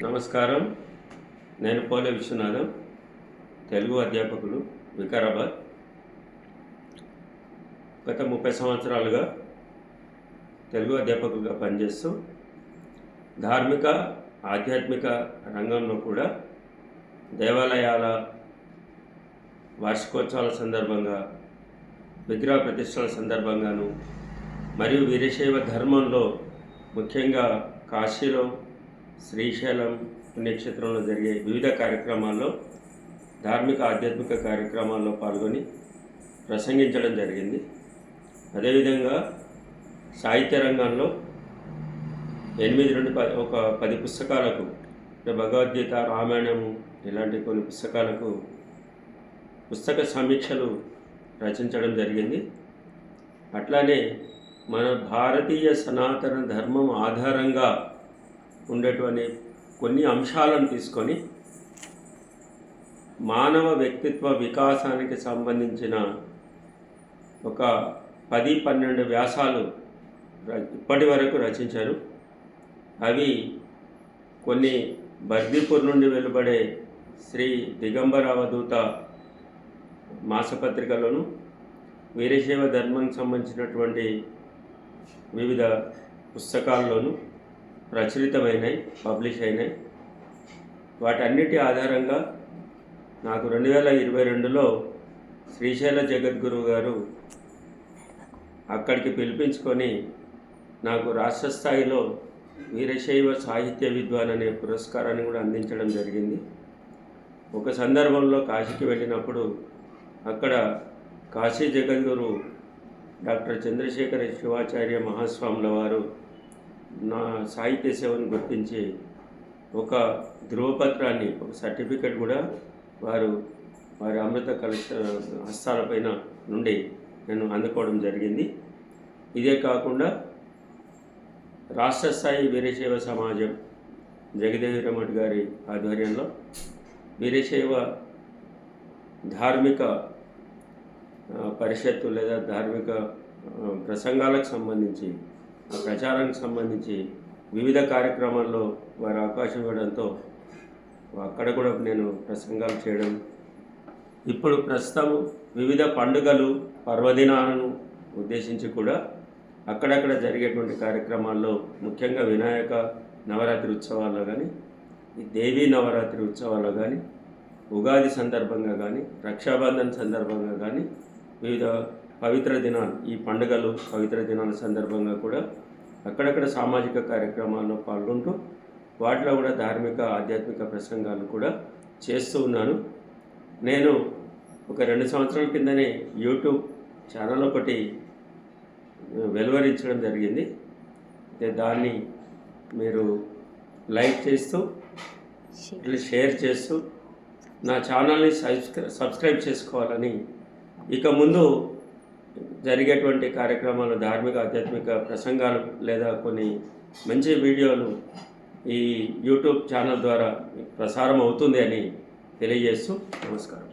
నమస్కారం. నేను పోలే విశ్వనాథం, తెలుగు అధ్యాపకులు, వికారాబాద్. గత 30 సంవత్సరాలుగా తెలుగు అధ్యాపకులుగా పనిచేస్తూ ధార్మిక ఆధ్యాత్మిక రంగంలో కూడా దేవాలయాల వార్షికోత్సవాల సందర్భంగా, విగ్రహ ప్రతిష్టల సందర్భంగాను, మరియు వీరశైవ ధర్మంలో ముఖ్యంగా కాశీలో, శ్రీశైలం పుణ్యక్షేత్రంలో జరిగే వివిధ కార్యక్రమాల్లో, ధార్మిక ఆధ్యాత్మిక కార్యక్రమాల్లో పాల్గొని ప్రసంగించడం జరిగింది. అదేవిధంగా సాహిత్య రంగంలో 8 నుండి 10 పుస్తకాలకు, భగవద్గీత, రామాయణము ఇలాంటి కొన్ని పుస్తకాలకు పుస్తక సమీక్షలు రచించడం జరిగింది. అట్లానే మన భారతీయ సనాతన ధర్మం ఆధారంగా ఉండేటువంటి కొన్ని అంశాలను తీసుకొని మానవ వ్యక్తిత్వ వికాసానికి సంబంధించిన ఒక 10-12 వ్యాసాలు ఇప్పటి వరకు రచించారు. అవి కొన్ని బర్దీపూర్ నుండి వెలువడే శ్రీ దిగంబర అవధూత మాసపత్రికలోను, వీరశైవ ధర్మానికి సంబంధించినటువంటి వివిధ పుస్తకాల్లోనూ ప్రచురితమైనవి, పబ్లిష్ అయినాయి. వాటన్నిటి ఆధారంగా నాకు 2022లో శ్రీశైల జగద్గురువు గారు అక్కడికి పిలిపించుకొని నాకు రాష్ట్ర స్థాయిలో వీరశైవ సాహిత్య విద్వాన్ అనే పురస్కారాన్ని కూడా అందించడం జరిగింది. ఒక సందర్భంలో కాశీకి వెళ్ళినప్పుడు అక్కడ కాశీ జగద్గురు డాక్టర్ చంద్రశేఖర శివాచార్య మహాస్వాముల వారు నా సాహిత్య సేవను గుర్తించి ఒక ధృవపత్రాన్ని, ఒక సర్టిఫికెట్ కూడా వారి అమృత కలశ హస్తాలపైన నుండి నేను అందుకోవడం జరిగింది. ఇదే కాకుండా రాష్ట్ర స్థాయి వీరశైవ సమాజం జగదేవిరమఠ్ గారి ఆధ్వర్యంలో వీరశైవ ధార్మిక పరిషత్తు లేదా ధార్మిక ప్రసంగాలకు సంబంధించి, ప్రచారానికి సంబంధించి వివిధ కార్యక్రమాల్లో వారు అవకాశం ఇవ్వడంతో అక్కడ కూడా నేను ప్రసంగాలు చేయడం, ఇప్పుడు ప్రస్తుతం వివిధ పండుగలు, పర్వదినాలను ఉద్దేశించి కూడా అక్కడక్కడ జరిగేటువంటి కార్యక్రమాల్లో, ముఖ్యంగా వినాయక నవరాత్రి ఉత్సవాల్లో కానీ, ఈ దేవీ నవరాత్రి ఉత్సవాల్లో కానీ, ఉగాది సందర్భంగా కానీ, రక్షాబంధన్ సందర్భంగా కానీ, వివిధ పవిత్ర దినాలు, ఈ పండుగలు పవిత్ర దినాల సందర్భంగా కూడా అక్కడక్కడ సామాజిక కార్యక్రమాల్లో పాల్గొంటూ వాటిలో కూడా ధార్మిక ఆధ్యాత్మిక ప్రసంగాలు కూడా చేస్తూ ఉన్నాను. నేను ఒక 2 సంవత్సరాల కిందనే యూట్యూబ్ ఛానల్ ఒకటి వెలువరించడం జరిగింది. దాన్ని మీరు లైక్ చేస్తూ, షేర్ చేస్తూ నా ఛానల్ని సబ్స్క్రైబ్ చేసుకోవాలని, ఇక ముందు జరిగేటువంటి కార్యక్రమాలు, ధార్మిక ఆధ్యాత్మిక ప్రసంగాలు లేదా కొన్ని మంచి వీడియోలు ఈ యూట్యూబ్ ఛానల్ ద్వారా ప్రసారం అవుతుంది అని తెలియజేస్తూ నమస్కారం.